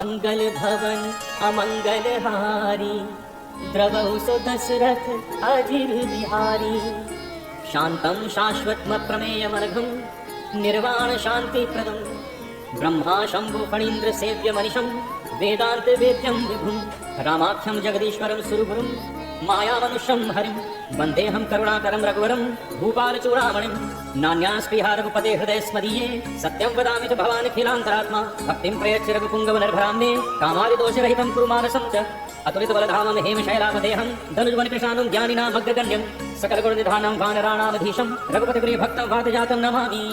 मंगल भवन अमंगल हारी, द्रवौ सो दशरथ अजिर बिहारी। शांतं शाश्वतम प्रमेयमनघं, निर्वाण शांति प्रदं, ब्रह्मा शंभु फणीन्द्र सेव्य मनिषं, वेदांत वेद्यं विभुं। रामाख्यं जगदीश्वरं सुरगुरुं, माया मनुष्यं हरिं, वन्देऽहं करुणाकरं रघुवरं, भूपालचूडामणिं। नान्यास्पृहा रघुपते हृदये स्मदीये, सत्यं वदामि च भवानखिलान्तरात्मा। भक्तिं प्रयच्छ रघुपुङ्गवनर्भरां मे, कामादिदोषरहितं कुरु मानसं च। अतुलितबलधामं हेमशैलापदेहं, धनुर्वनकृशानं ज्ञानिनामग्रगण्यं, सकलगुणनिधानं वानराणामधीशं, रघुपतिप्रियभक्तं वातजातं नमामि।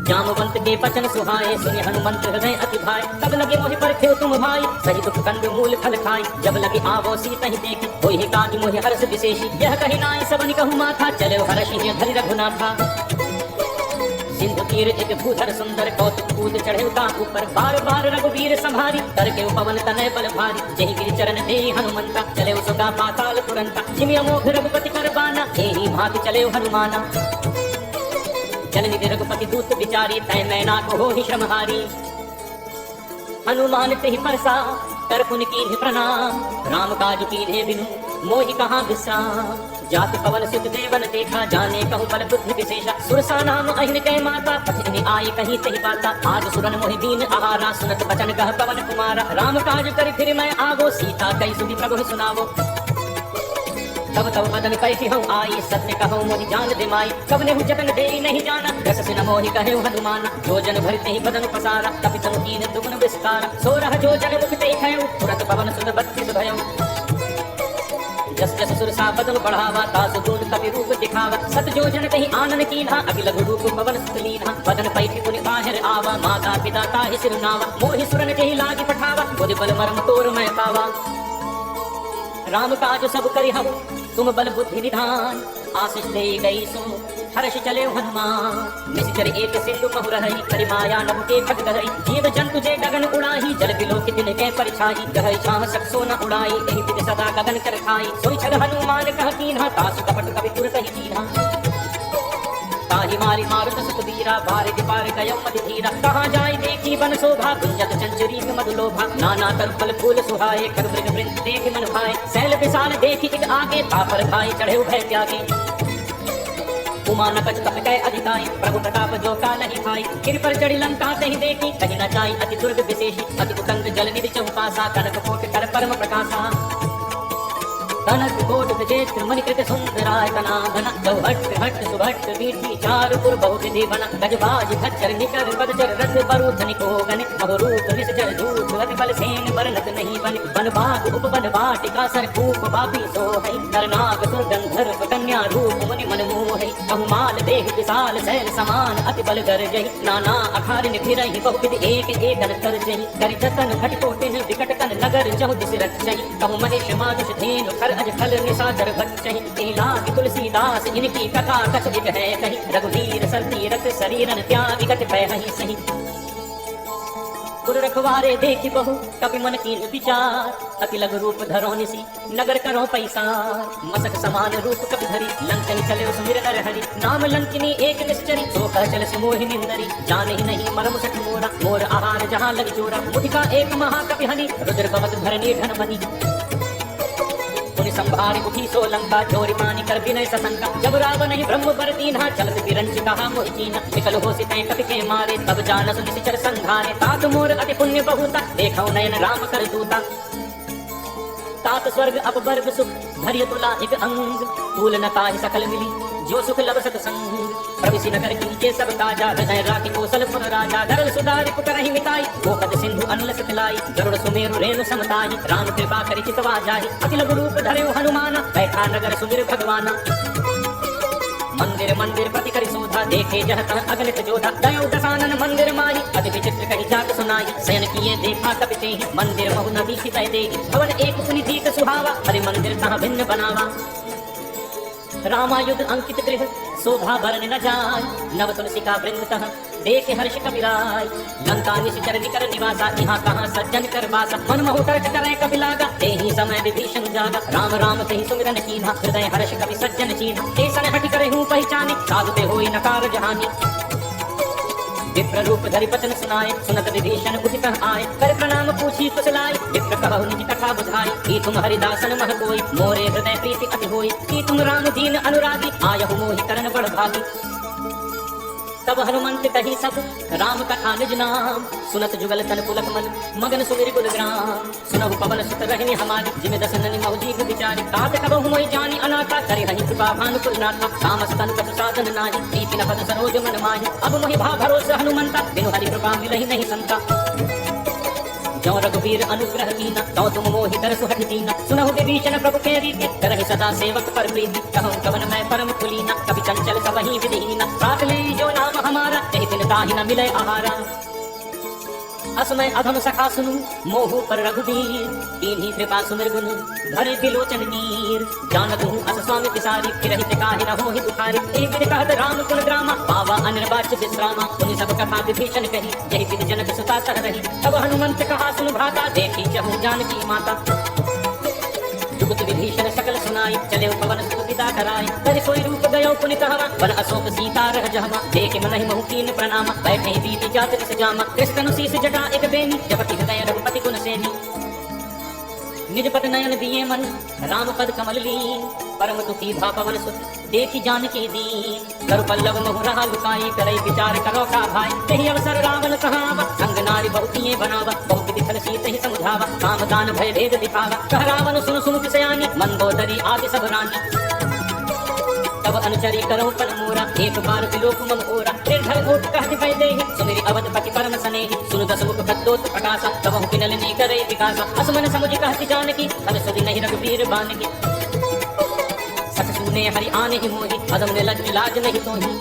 जामवंत के वचन सुहाए, सुनि हनुमंत हृदय अति भाए। तब लगे मोहि परखे तुम भाई, सही दुख कंद मूल फल खाई। जब लगे आवो सीता ही देखी, होई ही काज मोहि हर्ष विशेषी। यह कही नाई सबनि कहु माथा, चले हर्षि धरि रघुनाथा। सिंधु तीर एक भूधर सुंदर, कौतुक कूद चढ़े उता ऊपर। बार बार रघुवीर संभारी, कर के पवन तनय बल भारी। जहि गिरि चरण दे हनुमंता, चले सुगा पाताल तुरंता। जिमि अमोघ रघुपति कर बाना, एहि भांति चले हनुमाना। जननिधि रघुपति दूत विचारी, तय मैना को हो ही श्रमहारी। हनुमान ते ही परसा, कर पुन कीन्हि प्रणाम। राम काज कीन्हे बिनु, मोहि कहाँ विश्राम। जात पवन सुत देवन देखा, जाने कहूँ बल बुद्धि विशेषा। सुरसा नाम अहिन कै माता, पथिनि आई कहीं तही बाता। आज सुरन मोहि दीन आहारा, सुनत बचन कह पवन कुमारा। राम काज कर फिर मैं आवो, सीता कई सुधि प्रभु सुनावो। तब तब बदन कैसी हूँ आई, सत्य कहूँ मोहि जान दे माई। कब ने जतन दे नहीं जाना, रस सिन मोहि कहे हनुमाना। जो जन भरते ही बदन पसारा, कपि तनु कीन दुगुन विस्तारा। सोरह जो जन मुख ते खयो, तुरत पवन सुत बत्तीस भयो। जस जस सुरसा बदन बढ़ावा, तासु गुण कपि रूप दिखावा। सत जो जन कहीं आनन कीन्हा, अखिल लघु रूप पवन सुत लीन्हा। बदन पैठि पुनि बाहर आवा, माता पिता ताहि सिर नावा। मोहि सुरन जेहि लागी पठावा, बुद्धि बल मर्म तोर मैं पावा। राम काज सब करि हम, तुम बल बुद्धि निधान। आशीष दे गई सो हर्ष चले हनुमान। निश्चर एक सिंधु महु रही, करि माया नभ के खग गहई। जीव जंतु जे गगन उड़ाही, जल बिलोक दिन के परिछाई। गहई छाह सकसो न उड़ाई, एहि विधि सदा गगन कर खाई। सोई छल हनुमान कह कीन्हा, तासु कपट कवि तुरत ही कीन्हा। ताहि मारी मारुत सुत वीरा, बारिधि पार गयो मति धीरा। कहाँ जाय देखी बन शोभा, गुंजत चंचरी मधुलोभा। नाना तरु फल फूल सुहाए, खग मृग वृंद देखि मन भाए। सैल विशाल देखि एक आगे, तापर खाई चढ़े भय त्यागे। उमा नकच कप कै अधिकाई, प्रभु प्रताप जो का नहीं खाई। गिर पर चढ़ी लंका तहि देखी, कहीं न जाई अति दुर्ग विशेषी। अति उतंग जल निधि चहुपासा, कनक कोट कर परम प्रकाशा। कनक कोट विजेत्र मणिकृत सुंदरायतना घना। चौहट हट सुभट वीठी, चारु पुर बहु विधि बना। गजबाज खच्चर निकर पदचर, रथ बरूथ निको गने। बहुरूप निश्चर धूत, अति बल सेन बरनत नहीं बने। वन बाग उप वन वाटिका, सरकूप बापी सोहै। नरनाग सुर गंधर्व कन्या, रूप मुनि मन मोहै। बहुमाल देह विशाल, शैल समान अति बल गरजै। नाना अखारिन फिरहि, बहुविधि एक एकन करजै। करि जतन घट कोटिन विकट कन, नगर चहु दिस रचै। कहु महेश मानुष धेनु, खर अज खल निशाचर बच्चहि। तेहि लागी तुलसीदास, इनकी कथा कछ एक है कही। रघुवीर सर तीरथ, शरीरन त्यागी गति पैहि सही। पुर रखवारे देखि बहु, कपि मन कीन विचार। अति लघु रूप धरो निसी, नगर करो पैसार। मसक समान रूप कपि धरि, लंकनि चले सुमिर नर हरि। नाम लंकिनी एक निश्चरी, सो कह चल मोहि निंदरी। जाने ही नहीं मरम सठ मोरा, मोर आहार जहाँ लग चोरा। मुठिका एक महाकपि हनि, रुद्र भवत धरनी धन मनि। पुनि संभारि उठी सो लंका, चोरी मानी कर विनय सशंका। जब रावण ही ब्रह्म बर दीन्हा, चलत विरंच कहा मोहि कीन्हा। विकल होसि तै कपि के मारे, तब जानस निश्चर संधारे। तात मोर अति पुण्य बहुता, देखौ नयन राम कर दूता। तात स्वर्ग अपवर्ग सुख, धैर्य तुला एक अंग। फूल न ताहि सकल मिली, जो सुख लब सतसंग। प्रविशि नगर कीजे सब काजा, हृदय राखि कौशल पुर राजा। धरल सुधारि पुकरहि मिताई, गोपद सिंधु अनल सिखलाई। गरुड़ सुमेरु रेणु समताई, राम कृपा करि चितवा जाहि। अति लघु रूप धरयो हनुमाना, बैठा नगर सुमिर भगवाना। मंदिर मंदिर प्रति करि शोधा, देखे जह तह अगणित जोधा। दयो दसानन मंदिर माही, अति विचित्र कहि जात सुनाई। शयन किए देखा कपि तेहि, मंदिर महु न दीखि तै देहि। भवन एक सुनि दीख सुहावा, हरि मंदिर तहाँ भिन्न बनावा। रामायुध अंकित गृह, शोभा बरन न जाय। नव तुलसिका वृंद तह, देखे हर्ष कपिराय। लंका निश्चर निकर निवासा, यहाँ कहाँ सज्जन कर बासा। मन महु तर्क करे कपि लागा, तेहि समय विभीषण जागा। राम राम तेहि सुमिरन कीन्हा, हृदय हर्ष कपि सज्जन चीन्हा। ऐसन हठि करहु पहचानी, साधु ते होई नकार जहानी। विप्र रूप धरि बचन सुनाए, सुनत विभीषण उठित आए, कर प्रणाम पूछी कुशलाए। विप्र कहु निज कथा बुझाई, की तुम हरिदासन मह कोई, मोरे हृदय प्रीति अति होई, की तुम राम दीन अनुरागी, आयहु मोहि करन बड़ भागी। तब हनुमंत कही सब राम कथा निज नाम, सुनत जुगल तन पुलक मन, मगन सुमिर गुण ग्राम। सुनहु पवन सुत रहनी हमारी, जिम दसन निमहु जीव विचारी, तात कबहु मोहि जानी अनाथा, करे हहि कृपा भानुकुल नाथा। तामस तन कछु साधन नाही, प्रीति न पद सरोज मन माही, अब मोहि भा भरोस हनुमंता, बिनु हरि कृपा मिलहि नहीं संता। जो रघुवीर अनुग्रह कीना, तो तुम मोहि तरसु हठि दीना, सुनहु विभीषण प्रभु के रीति, करहि सदा सेवक पर प्रीति। कहूँ कवन मैं परम कुलीना, कपि चंचल सबहि विधिहीना, प्रात ले जो नाम हमारा, तेहि दिन ताहि न मिलै आहारा। असमय अधम सखा सुनु, मोहु पर रघुवीर, कीन्ही कृपा सुमिर गुण, भरे बिलोचन नीर। जानत हूँ अस स्वामी तिसारी, फिरहि काहि न होहि दुखारी, एक दिन कहत राम कुल ग्रामा, पावा अनिर्वाच्य विश्रामा। पुनि सब कथा विभीषण कही, जहि विधि जनक सुता सह रही। तब हनुमंत कहा सुनु भ्राता, देखी चहु जानकी माता। जुगत विभीषण सकल सुनाई, चले पवन सुत पिता कराई, तरि सोई रूप गयो पुनि कहवा, वन अशोक सीता रह जहवा। देख मनहि महु कीन प्रणामा, बैठे बीती जात रिस जामा। कृष्ण शीस जटा एक बेनी, जपति हृदय रघुपति गुण सेनी। निज पद नयन दिए मन, राम पद कमल लीन, परम दुखी भा पवन सुत, देखी जानकी दीन। कर पल्लव महु रहा लुकाई, करई विचार करो का भाई, तेहि अवसर रावण कहावा, संग नारी बहुतिये बनावा। बहु विधि फल सीत ही समझावा, काम दान भय भेद दिखावा। कह रावण सुन सुन किसयानी, मंदोदरी आदि सब रानी। तब अनुचरी करो पन मोरा, एक बार विलोक मम ओरा। निर्भय ओट कहति भय देहि, सुमिरि अवध पति परम सनेहि। सुनु दस मुख खद्दोत प्रकाशा, तबहु किनल नी करे विकासा। असमन समुझ कहति जानकी, तब सुधि नहीं रघुवीर बानकी। सख सुने हरि आने ही मोहि, अदम ने लज्ज लाज नहीं तोहि।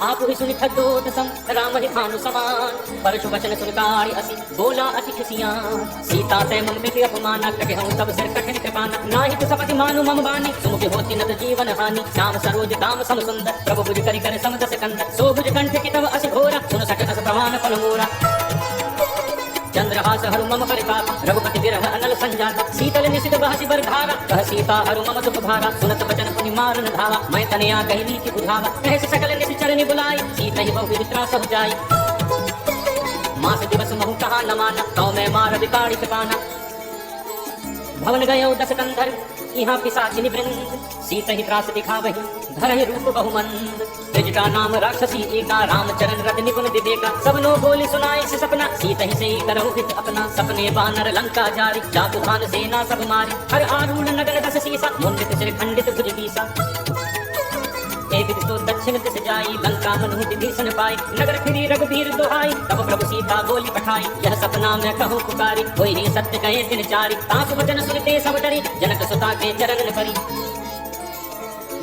आप ही सुनि खद्दोत सम, राम ही भानु समान। परशु वचन सुनकारी असी, बोला अति खिसियान। सीता तै मम प्रीति अपमाना, कटे हूँ तब सिर कठिन कृपाना। नाहि तो सपति मानु मम बानी, सुमुखि होती नत जीवन हानि। श्याम सरोज दाम सम सुंदर, प्रभु भुज करि कर सम दस कंदर। सो भुज कंठ की तब अस घोरा, सुन सक अस प्रमाण फल मोरा। चंद्रहास हरु मम परिताप, रघुपति विरह अनल संजाता। शीतल निशित बहसि बरधारा, कह सीता हरु मम दुख भारा। सुनत बचन पुनि मारन धावा, मैं तनया कहि नीति बुझावा। कहस सकल निशि चरनि बुलाई, सीत ही बहु विदित्रा सब जाई। मास दिवस महु कहा न माना, तौ मैं मार विकारित पाना। भवन गयो दस कंधर, यहाँ पिशाचिनि वृंद। सीत ही त्रास दिखावहि, धरहि रूप बहुमंद। त्रिजटा नाम राक्षसी एका, रामचरण रति निपुण विवेका। सबनो बोली सुनाई से सपना, सीत ही से करहु हित अपना। सपने बानर लंका जारी, जातु भान सेना सब मारी। हर आरूढ़ नगर दस सीसा, मुंडित सिर खंडित भुज बीसा। तो दक्षिण दिस जाई, लंका मनु विभीषण पाई। नगर फिरी रघुवीर दुहाई, तब प्रभु सीता बोली पठाई। यह सपना मैं कहूँ पुकारी, कोई ही सत्य कहे दिन चारी। तासु वचन सुनते सब डरी, जनक सुता के चरण परी।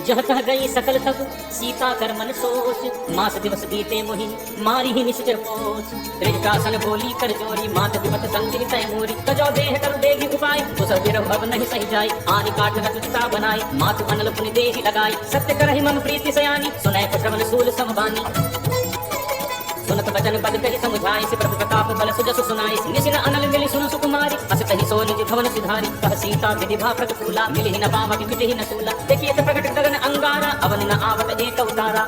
जह कह गई सकल तब, सीता कर मन सोच। मास दिवस बीते मोहि, मारी ही निश्चर पोच। त्रिजटासन बोली कर जोरी, मात विपत संगिनी तय मोरी। तजो देह कर देगी उपाय, कुशल विरह अब नहीं सही जाई। आनि काट रचता बनाई, मातु अनल पुनि देहि लगाई। सत्य करहि मम प्रीति सयानी, सुनय श्रवण सूल समबानी। सुनत वचन पद कहि समुझाई, से प्रभु प्रताप बल सुजसु सुनाई। निशिन अनल मिली सुन सुकुमारी, अस कहि सो निज भवन सुधारी। कह सीता विधि भा प्रतिकूला, मिलि न पावक विजहि न सूला। देखिए प्रकट गगन अंगारा, अवन न आवत एक अवतारा।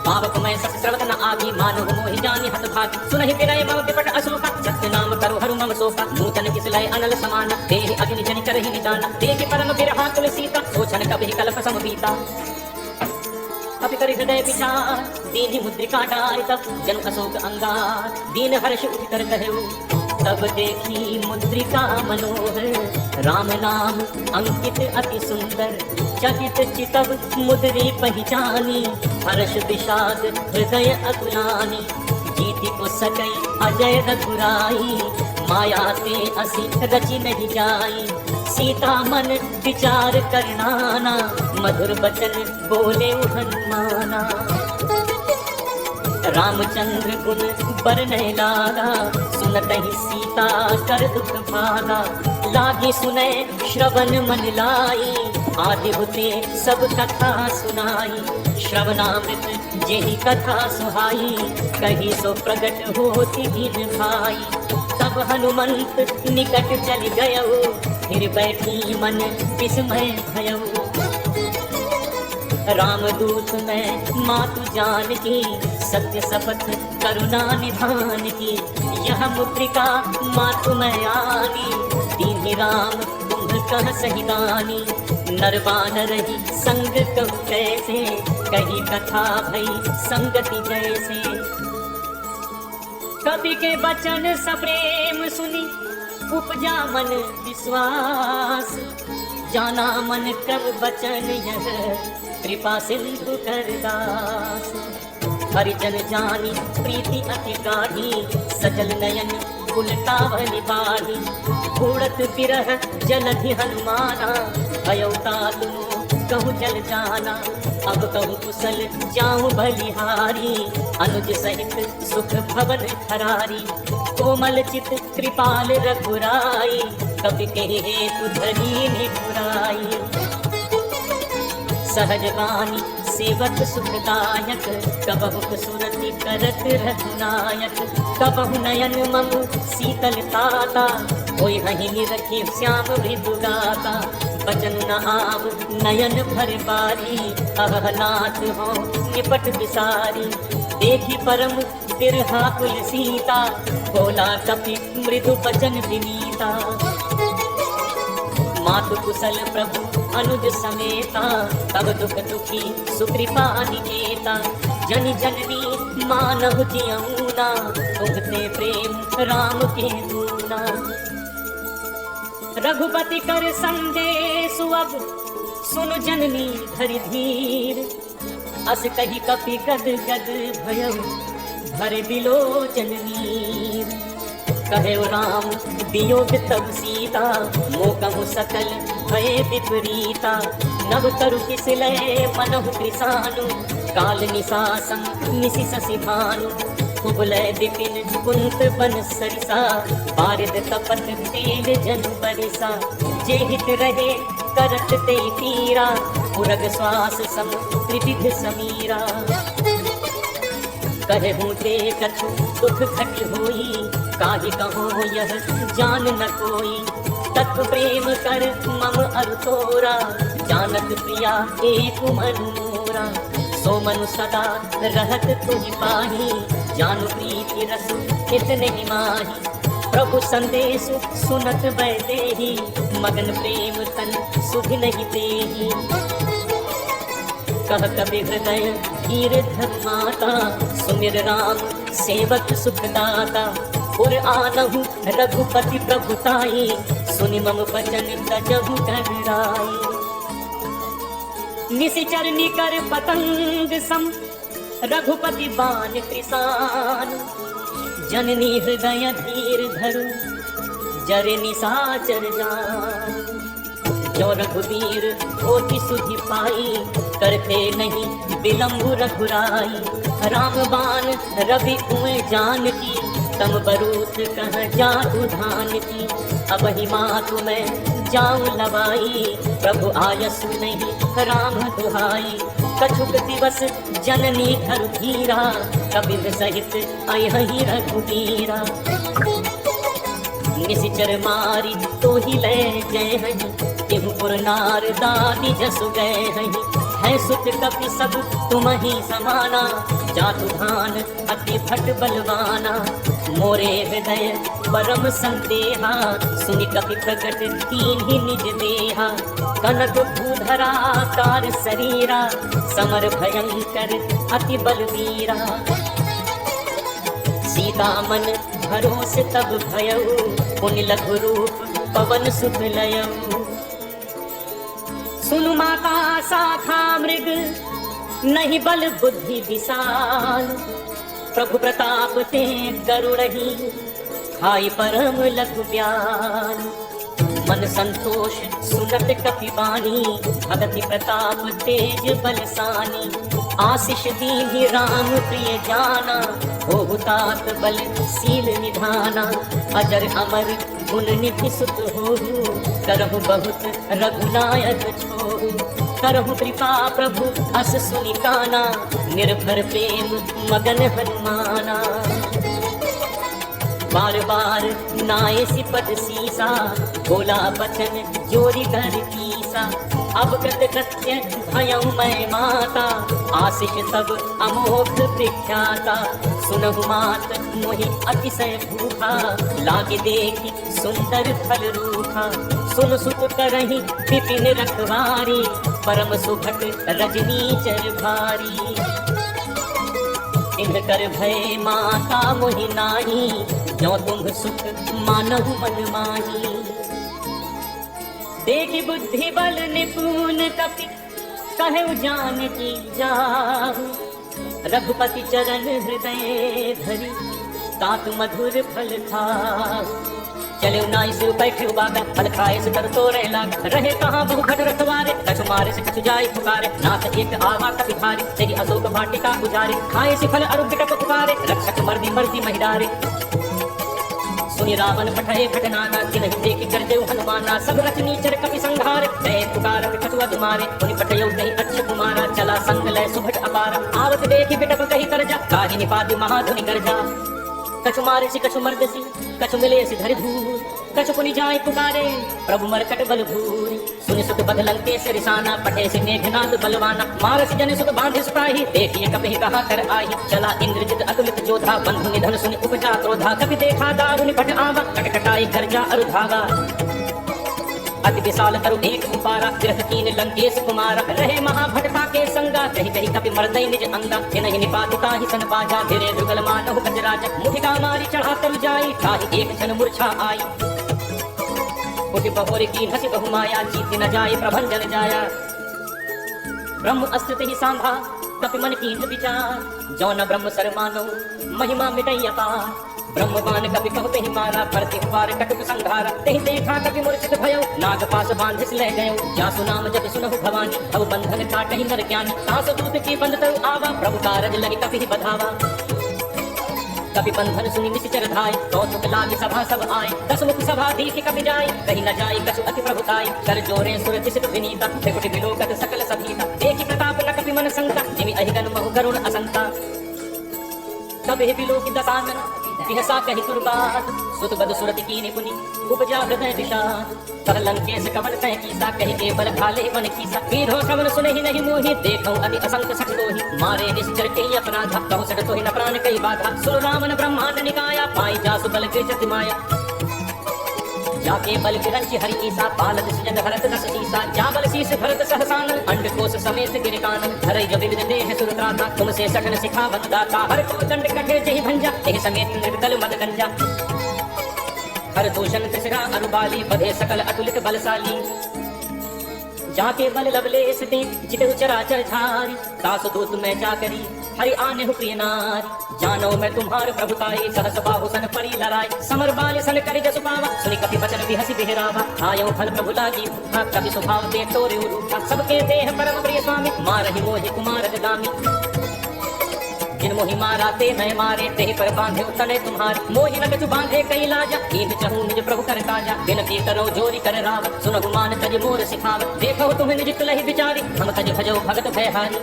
पावक मैं सस श्रवत न आगी, मानव मोहि जानि हत भागी। सुनहि विनय मम विपट अशोका, सत्य नाम करु हरु मम शोका। नूतन किसलय अनल समाना, देहि अग्नि जनि करहि निदाना। देखि परम बिरहा तुल सीता, सोचन कबहि कल्प सम बीता। अभी कर हृदय विचार, दीनि मुद्रिका डारि। तब जनु अशोक अंगार, दीन हर्ष उठकर कहु। तब देखी मुद्रिका मनोहर, राम नाम अंकित अति सुंदर। चकित चितव मुद्री पहचानी, हर्ष विषाद हृदय अकुलानी। जीति को सकई अजय रघुराई, माया ते असी रचि नहीं जाई। सीता मन विचार करनाना, मधुर बचन बोले हनुमाना। रामचंद्र गुण बरनय लागा, सुनत ही सीता कर दुख भागा। लागी सुने श्रवण मन लाई, आदि हुते सब कथा सुनाई। श्रवणामृत जेहि कथा सुहाई, कही सो प्रगट होति दीन भाई। तब हनुमंत निकट चल गयो, फिर बैठी मन विस्मय भयो। रामदूत मैं मातु जान की, सत्य शपथ करुणा निधान की। यह मुद्रिका मातु मैं आनी, दीन्ही राम तुम्ह कह सही दानी। नरवान रही संग कहूँ कैसे, कही कथा भई संगति जैसे। कवि के वचन सप्रेम सुनी, उपजा मन विश्वास। जाना मन कब बचन यह, कृपा सिंधु करदास। हरिजन जानी प्रीति अति गाढ़ी, सजल नयन पुलकावली बाढ़ी। घूड़त बिरह जलधि हनुमाना, भयउता तुम कहूँ जल जाना। अब कहूँ कुशल जाऊँ बलिहारी, अनुज सहित सुख भवन खरारी। कोमल चित कृपाल रघुराई, कवि के हेतु धरी निपुराई। सहज वाणी सेवक सुखदायक, कबहु सुरति करत रघुनायक। कबहु नयन मम शीतल ताता, कोई हहीं निरखी श्याम मृदु गाता। बचन न आव नयन भर बारी, अहनाथ हो निपट बिसारी। देखी परम बिरहा कुल सीता, बोला कपि मृदु बचन विनीता। मातु कुशल प्रभु अनुज समेता, तब दुख दुखी सुकृपा निकेता। जन जननी मानव जियऊना, तुमते प्रेम राम के दूना। रघुपति कर संदेश अब, सुन जननी धरि धीर। अस कही कपि गद गद भयउ, भरे बिलोचन नीर। कहे राम वियोग तब सीता, मोकहु सकल भय विपरीता। नव तरु किस लय मनहु कृसानु, काल निशासन निशि शशि भानु। कुबलय विपिन कुंत बन सरिसा, बारिद तपत तेल जन बरिसा। जे हित रहे करत ते तीरा, पुरग श्वास सम त्रिविध समीरा। कहूँ ते कछु दुख घट होई, काहि कहो यह जान न कोई। तत्व प्रेम कर मम अरु तोरा, जानत प्रिया एक मन मोरा। सो मनु सदा रहत तुझ पाही, जानु प्रीति रस इतने ही माही। प्रभु संदेश सुनत बैदेही, मगन प्रेम तन सुधि नहीं देही। कह कबि हृदय धीर धर माता, सुमिर राम सेवक सुखदाता। पुर आनहु रघुपति प्रभुताई, सुनि मम वचन तजहु डराई। निशिचर निकर पतंग सम, रघुपति बाण कृसान। जननी हृदय धीर धरु, जरे निशाचर जान। जो रघुवीर होति सुधि पाई, करते नहीं विलंब रघुराई। राम बाण रवि कुएं जान की, तम बरूथ कह जातु धान की। अब ही मातु मैं जाऊं लवाई, प्रभु आयसु नहीं राम दुहाई। कछुक दिवस जननी घर धीरा, कबीर सहित अयहि रघुबीरा। निशिचर मारी तो ही ले जय हई, तिहु पुर नार दादी जसु गए हई। है सुत कपि सब तुम ही समाना, जातु धान अति भट बलवाना। मोरे हृदय परम संदेहा, सुनि कपि प्रकट तीन ही निज देहा। कनक भूधरा कार शरीरा, समर भयंकर अति बलवीरा। सीता मन भरोस तब भयउ, पुनि लघु रूप पवन सुत लयउ। सुनु माता शाखा मृग, नहीं बल बुद्धि विशाल। प्रभु प्रताप ते गरुड़हि, खाई परम लघु ब्याल। मन संतोष सुनत कपि बानी, भगति प्रताप तेज बलसानी। आशीष दीन्हि राम प्रिय जाना, होहु तात बल सील निधाना। अजर अमर गुण निधि सुत होहु, करहु बहुत रघुनायक छोहु। करहु कृपा प्रभु अस सुनि काना, निर्भर प्रेम मगन हनुमाना। बार बार नाय सिपट सीसा, बोला बचन जोरी कर कीसा। कीसा, अवगत कृत्य भयं मैं माता, आशिष तब अमोघ विख्याता। सुनहु मात मोहि अतिशय भूखा, लागे देखी सुंदर फल रूखा। सुन सुत करहि विपिन रखवारी, परम सुभट रजनीचर भारी। इन्ह कर भय माता मोहि नाही, जो तुम सुख मानहु मन माही। देखि बुद्धि बल निपुण कपि, कहु जानकी जाहु। रघुपति चरण हृदय धरि, तात मधुर फल खाहु। चले नाई सिर बैठे बागा, फल खाए से तर तोरे लाग। रहे कहाँ बहु भट रखवारे, कछु मारे से कछु जाए पुकारे। नाथ एक आवा कपि भारी, तेरी अशोक वाटिका पुजारी। खाए से फल अरु बिटप पुकारे, रक्षक मर्दी मर्दी महिडारे। सुनि रावण पठये भटनाना, तिन्हि देखि करजेउ हनुमाना। सब रचनीचर कपि संघार, गए पुकारत कछु अधुमारे। पुनि पठयउ नहीं अच्छ कुमारा, चला संग लय सुभट अपारा। आवत देखि बिटप कहि करजा, काहि निपाति महाधुनि गर्जा। कछु मारे सी कछु मर्दसी, कछु मिले सी धरि धूर। कछु पुनि जाय पुकारे, प्रभु मरकट बल भूरि। सुनि सुत बध लंकेश रिसाना, पठे से मेघनाद बलवाना। मारस जन सुत बांधे सुताहि, देखिए कपि कहा कर आहि। चला इंद्रजित अतुलित जोधा, बंधु निधन सुनि उपजा क्रोधा। कपि देखा दारुनि पट आवा, कटकटाई गर्जा अरु धागा। अति विशाल तरु एक उपारा, गृह कीन लंकेश कुमारा। रहे महाभटका के संगा, कही कही कपि मर्दई निज अंगा। तिनहि निपातिता ही सन बाजा, धीरे दुर्गल मानहु गजराजा। मुठिका मारी चढ़ा तरु जाई, ताहि एक क्षण मूर्छा आई। उठि बहोर की हंसी बहु माया, जीति न जाए प्रभंजन जाया। ब्रह्म अस्त्र ही सांभा, कपि मन कीन विचार। जो न ब्रह्म सर मानो, महिमा मिटई अपार। ब्रह्मवान कपि कहु तेहि मारा, परति पार कटुक संघारा। तेहि देखा कपि मूर्छित भयउ, नाग पास बांधिस लय गयउ। जासु नाम जपि सुनहु भवानी, भव बंधन काटहि नर ज्ञानी। तासु दूत की बंध तरु आवा, प्रभु कारज लगे कपि बधावा। कपि बंधन सुनि निशिचर धाय, कौतुक लागी सभा सब आए। दस मुख सभा देखि कपि जाय, कहीं न जाय कछु अति प्रभुताई। कर जोरे सुर तिसित विनीता, त्रिकुटि विलोकत सकल सभीता। देखि प्रताप न कपि मन संता, जिमि अहिगन महु करुण असंता। कबि बिलोकि दसानन, बिहसा कहि तुरबात। सुत बद सुरति कीनि पुनि, उपजा हृदय विषाद। कर लंकेश कवन कह कीसा, कहि के बल भाले वन कीसा। वीरो श्रवण सुनहि नहीं मोहि, देखौ अति असंख्य सठ दोहि। मारे निश्चर कहि अपराधा, कहु सठ तोहि न प्राण कहि बाधा। सुर रावण ब्रह्मांड निकाया, पाई जासु बल के जति माया। जाके बल विरंचि हरि ईसा, पालत सजन भरत रस ईसा। जा बल शीस भरत सहसानन, अंडकोश समेत गिरकानन। धरई जो विविध देह सुरत्राता, तुमसे सकन सिखावत दाता। हर को दंड कटे जेहि भंजा, एहि समेत निर्दल मद गंजा। हर दूषण तिसरा अरुबाली, बधे सकल अतुलित बलशाली। जाके बल लवलेश दे, जितहु चराचर झारी। दास दूत मैं जाकरी, हरि आने हु प्रिय नारी। जानो मैं तुम्हार प्रभुताई, सहस बाहु सन परी लड़ाई। समर बाल सन करि जसु पावा, सुनि कपि वचन बिहसि बिहरावा। आयो फल प्रभु लागी भूखा, कपि स्वभाव ते तोरे रूठा। सबके देह परम प्रिय स्वामी, मारहि मोहि कुमार गामी। जिन मोहि मारा ते नय मारे, तेहि पर बांधे तने तुम्हारे। मोहि न कछु बांधे कई लाजा, कीन चहु निज प्रभु कर काजा। बिनती करो जोरी कर रावत, सुनहु मान तज मोर सिखावत। देखो तुम निज तुलहि विचारी, हम तज भजो भगत भयहारी।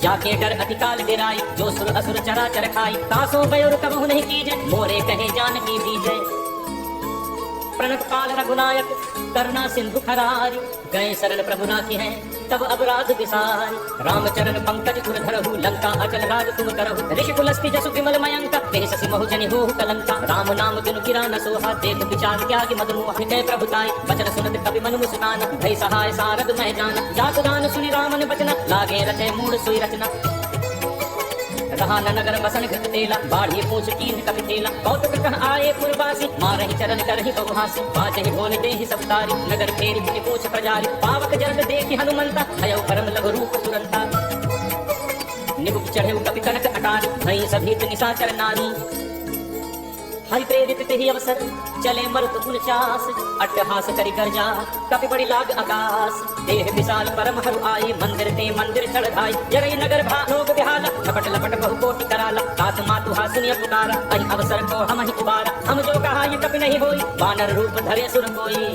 जाके डर अतिकाल गिराई, जो सुर असुर चराचर खाई। तासो गयो कबहु नहीं कीजे, मोरे कहे जानकी बीजे। प्रणत काल रघुनायक, करुणा सिंधु खरारी। गए शरण प्रभु नाथी हैं, तब अपराध विसारी। रामचरण पंकज गुर धरहु, लंका अचल राज तुम करहु। ऋषि कुलस्ति जसु विमल मयंक, तेहि ससि महु जनि होहु कलंका। राम नाम बिनु गिरा न सोहा, देख विचार त्यागि मद मोहा। जय प्रभुताई वचन सुनत कपि मनु मुस्कान, भय सहाय सारद मह जान। जात दान सुनि रामन बचना, लागे रचे मूढ़ सोई रचना। रहा न नगर बसन घृत तेला, बाढ़ी पूछ कीन कपि तेला। कौतुक कह आए पुरवासी, मारहि चरण करहि बहुहासी। बाजहि ढोल देहि सब तारी, नगर फेरि पुनि पूछ प्रजारी। पावक जरद देखि हनुमंता, भयउ परम लघु रूप तुरंता। निबुक चढ़ेउ कपि कनक अटारी, भई सभीत निशाचर नारी। हरि प्रेरित तेहि अवसर, चले मरुत गुण चास। अट्टहास करि गर्जा, कपि बड़ी लाग आकाश। देह विशाल परम हरु आई, मंदिर ते मंदिर चढ़ धाई। जरई नगर भा लोग बिहाला, झपट लपट बहु कोटि कराला। तात मातु हा सुनिय पुकारा, अहि अवसर को हम ही उबारा। हम जो कहा ये कपि नहीं होई, वानर रूप धरे सुर कोई।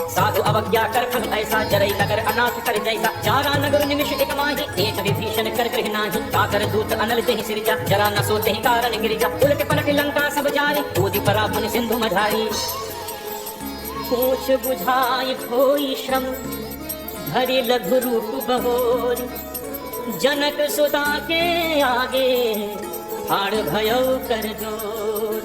साधु अवज्ञा कर फल ऐसा, जरई नगर अनाथ कर जैसा। चारा नगर निमिष एक माही, एक विभीषण कर गृह नाही। काकर दूत अनल तेहि सिरजा, जरा न सो तेहि कारण गिरिजा। उलट पलट लंका सब जारी, कूदि परा पुनि सिंधु मझारी। पूछ बुझाई खोई श्रम, धरि लघु रूप बहोर। जनक सुता के आगे, हाड़ भयो कर जोर।